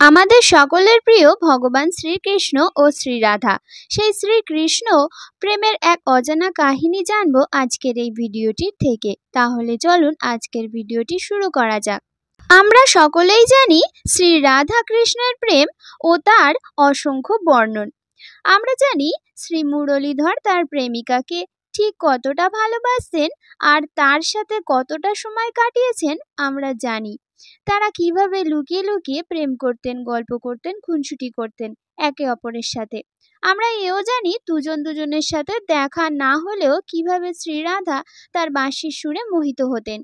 আমাদের সকলের প্রিয় ভগবান শ্রীকৃষ্ণ ও শ্রীরাধা, সেই শ্রীকৃষ্ণ প্রেমের এক অজানা কাহিনী জানবো আজকের এই ভিডিওটির থেকে। তাহলে চলুন আজকের ভিডিওটি শুরু করা যাক। আমরা সকলেই জানি শ্রী রাধা কৃষ্ণের প্রেম ও তার অসংখ্য বর্ণন। আমরা জানি শ্রী মুরলীধর তার প্রেমিকাকে ঠিক কতটা ভালোবাসতেন আর তার সাথে কতটা সময় কাটিয়েছেন আমরা জানি। তারা কিভাবে লুকিয়ে লুকিয়ে প্রেম করতেন, গল্প করতেন, খুনসুটি করতেন একে অপরের সাথে। আমরা এও জানি দুজনের সাথে দেখা না হলেও কিভাবে শ্রীরাধা তার বাঁশির সুরে মোহিত হতেন,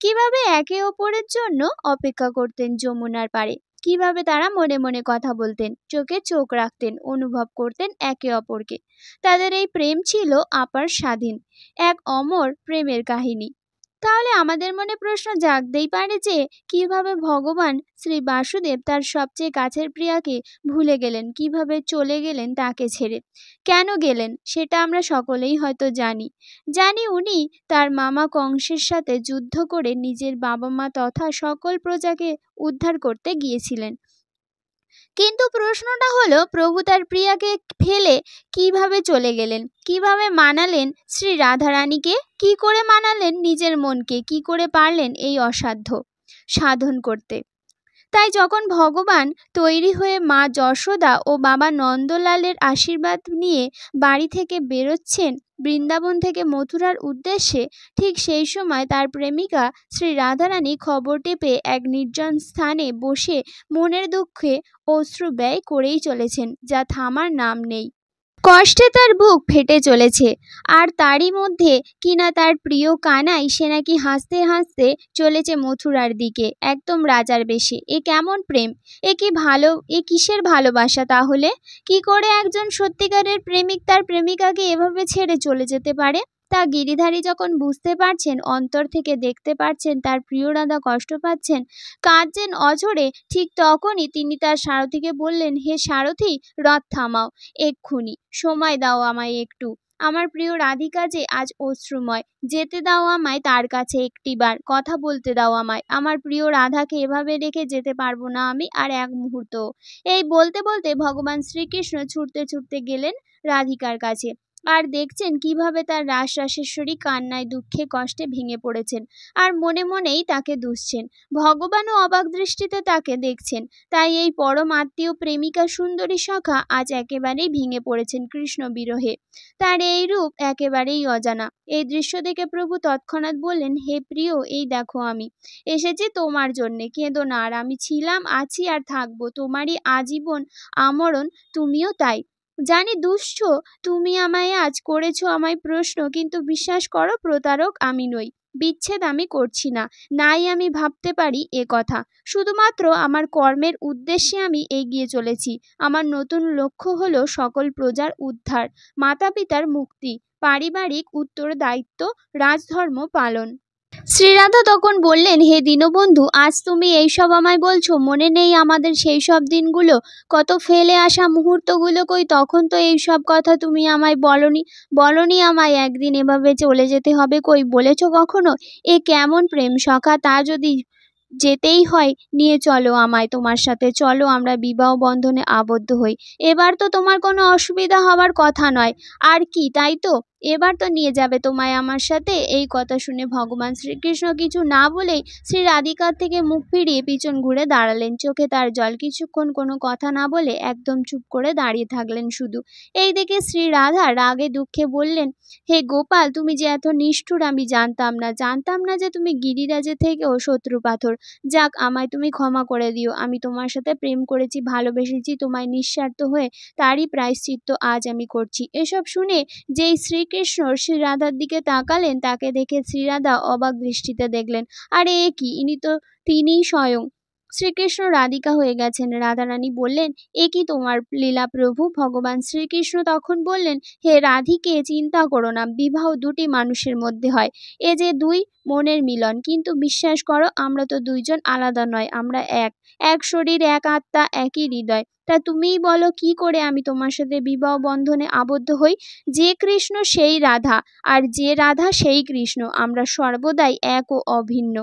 কিভাবে একে অপরের জন্য অপেক্ষা করতেন যমুনার পাড়ে, কিভাবে তারা মনে মনে কথা বলতেন, চোখে চোখ রাখতেন, অনুভব করতেন একে অপরকে। তাদের এই প্রেম ছিল আপার স্বাধীন, এক অমর প্রেমের কাহিনী। তাহলে আমাদের মনে প্রশ্ন জাগতেই পারে যে কিভাবে ভগবান শ্রী বাসুদেব তার সবচেয়ে কাছের প্রিয়াকে ভুলে গেলেন, কিভাবে চলে গেলেন তাকে ছেড়ে, কেন গেলেন সেটা আমরা সকলেই হয়তো জানি উনি তার মামা কংসের সাথে যুদ্ধ করে নিজের বাবা মা তথা সকল প্রজাকে উদ্ধার করতে গিয়েছিলেন। কিন্তু প্রশ্নটা হলো, প্রভু তার প্রিয়াকে ফেলে কিভাবে চলে গেলেন, কিভাবে মানালেন শ্রী রাধারানীকে, কি করে মানালেন নিজের মনকে, কি করে পারলেন এই অসাধ্য সাধন করতে। তাই যখন ভগবান তৈরি হয়ে মা যশোদা ও বাবা নন্দলালের আশীর্বাদ নিয়ে বাড়ি থেকে বেরোচ্ছেন বৃন্দাবন থেকে মথুরার উদ্দেশ্যে, ঠিক সেই সময় তার প্রেমিকা শ্রী রাধারানী খবরটি পেয়ে এক নির্জন স্থানে বসে মনের দুঃখে অশ্রু ব্যয় করেই চলেছেন, যা থামার নাম নেই। কষ্টে তার বুক ফেটে চলেছে, আর তারই মধ্যে কিনা তার প্রিয় কানাই সে নাকি হাসতে হাসতে চলেছে মথুরার দিকে, একদম রাজার বেশে। এ কেমন প্রেম, এ কিসের ভালোবাসা তাহলে? কি করে একজন সত্যিকারের প্রেমিক তার প্রেমিকাকে এভাবে ছেড়ে চলে যেতে পারে? তা গিরিধারী যখন বুঝতে পারছেন, অন্তর থেকে দেখতে পারছেন তার প্রিয় রাধা কষ্ট পাচ্ছেন, কাঁদছেন অঝরে, ঠিক তখনই তিনি তার সারথীকে বললেন, হে সারথী, রথ থামাও এক্ষুনি, সময় দাও আমায় একটু। আমার প্রিয় রাধিকা যে আজ অশ্রুময়, যেতে দাও আমায় তার কাছে একটিবার, কথা বলতে দাও আমায়। আমার প্রিয় রাধাকে এভাবে রেখে যেতে পারবো না আমি আর এক মুহূর্ত। এই বলতে বলতে ভগবান শ্রীকৃষ্ণ ছুটতে ছুটতে গেলেন রাধিকার কাছে, আর দেখছেন কিভাবে তার রাসরাসেশ্বরী কান্নায় দুঃখে কষ্টে ভেঙে পড়েছেন, আর মনে মনেই তাকে দুষছেন। ভগবানও অবাক দৃষ্টিতে তাকে দেখছেন। তাই এই পরম আত্মীয় প্রেমিকা সুন্দরী সখা আজ একেবারেই ভেঙে পড়েছেন কৃষ্ণ বিরহে। তার এই রূপ একেবারেই অজানা। এই দৃশ্য দেখে প্রভু তৎক্ষণাৎ বললেন, হে প্রিয়, এই দেখো আমি এসেছি তোমার জন্যে, কেঁদো না। আর আমি ছিলাম, আছি আর থাকবো তোমারই আজীবন আমরণ, তুমিও তাই। জানি দুষ্ট তুমি আমায় আজ করেছো আমায় প্রশ্ন, কিন্তু বিশ্বাস করো প্রতারক আমি নই, বিচ্ছেদ আমি করছি না, নাই আমি ভাবতে পারি এ কথা। শুধুমাত্র আমার কর্মের উদ্দেশ্যে আমি এগিয়ে চলেছি। আমার নতুন লক্ষ্য হলো সকল প্রজার উদ্ধার, মাতা পিতার মুক্তি, পারিবারিক উত্তরদায়িত্ব, রাজধর্ম পালন। শ্রীরাধা তখন বললেন, হে দীনবন্ধু, আজ তুমি এইসব আমায় বলছো? মনে নেই আমাদের সেই সব দিনগুলো, কত ফেলে আসা মুহূর্তগুলো? কই তখন তো এইসব কথা তুমি আমায় বলনি আমায় একদিন এভাবে চলে যেতে হবে, কই বলেছো কখনো? এ কেমন প্রেম সখা? তা যদি যেতেই হয় নিয়ে চলো আমায় তোমার সাথে, চলো আমরা বিবাহ বন্ধনে আবদ্ধ হই। এবার তো তোমার কোনো অসুবিধা হওয়ার কথা নয়, আর কি, তাই তো? এবার তো নিয়ে যাবে তোমায় আমার সাথে। এই কথা শুনে ভগবান শ্রীকৃষ্ণ কিছু না বলেই শ্রী রাধিকার থেকে মুখ ফিরিয়ে পিছন ঘুরে দাঁড়ালেন, চোখে তার জল। কিছুক্ষণ কোনো কথা না বলে একদম চুপ করে দাঁড়িয়ে থাকলেন শুধু। এই দেখে শ্রী রাধা রাগে দুঃখে বললেন, হে গোপাল, তুমি যে এত নিষ্ঠুর আমি জানতাম না যে তুমি গিরিরাজের থেকেও শত্রু পাথর। যাক, আমায় তুমি ক্ষমা করে দিও। আমি তোমার সাথে প্রেম করেছি, ভালোবেসেছি তোমায় নিঃস্বার্থ হয়ে, তারই প্রায়শ্চিত্ত আজ আমি করছি। এসব শুনে যেই শ্রীকৃষ্ণ শ্রী রাধার দিকে তাকালেন, তাকে দেখে শ্রীরাধা অবাক দৃষ্টিতে দেখলেন, আরে এ কি, ইনি তো তিনিই স্বয়ং শ্রীকৃষ্ণ রাধিকা হয়ে গেছেন। রাধারানী বললেন, এ কি তোমার লীলা প্রভু? ভগবান শ্রীকৃষ্ণ তখন বললেন, হে রাধিকে, চিন্তা করো না, বিবাহ দুটি মানুষের মধ্যে হয়, এ যে দুই মনের মিলন। কিন্তু বিশ্বাস করো, আমরা তো দুইজন আলাদা নয়, আমরা এক শরীর, এক আত্মা, একই হৃদয়। তা তুমিই বলো, কি করে আমি তোমার সাথে বিবাহ বন্ধনে আবদ্ধ হই? যে কৃষ্ণ সেই রাধা, আর যে রাধা সেই কৃষ্ণ, আমরা সর্বদাই এক ও অভিন্ন।